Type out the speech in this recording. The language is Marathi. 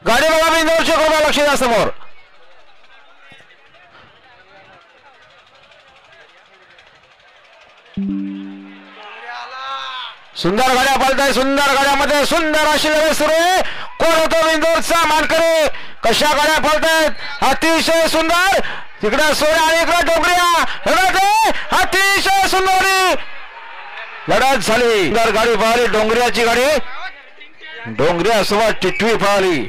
गाडी बघा बिंदूरची कृपया लक्ष द्या समोर. सुंदर गाड्या पळताय, सुंदर गाड्यामध्ये सुंदर अशी लढत सुरू आहे. कोण होतो बिंदूरचा मानकरी, कशा गाड्या पळतायत अतिशय सुंदर. तिकडे सोया आणि इकडे डोंगरिया लढत अतिशय सुंदर लढत झाली. सुंदर गाडी पळाली डोंगरियाची गाडी, डोंगरिया सोबत टिटवी पळाली.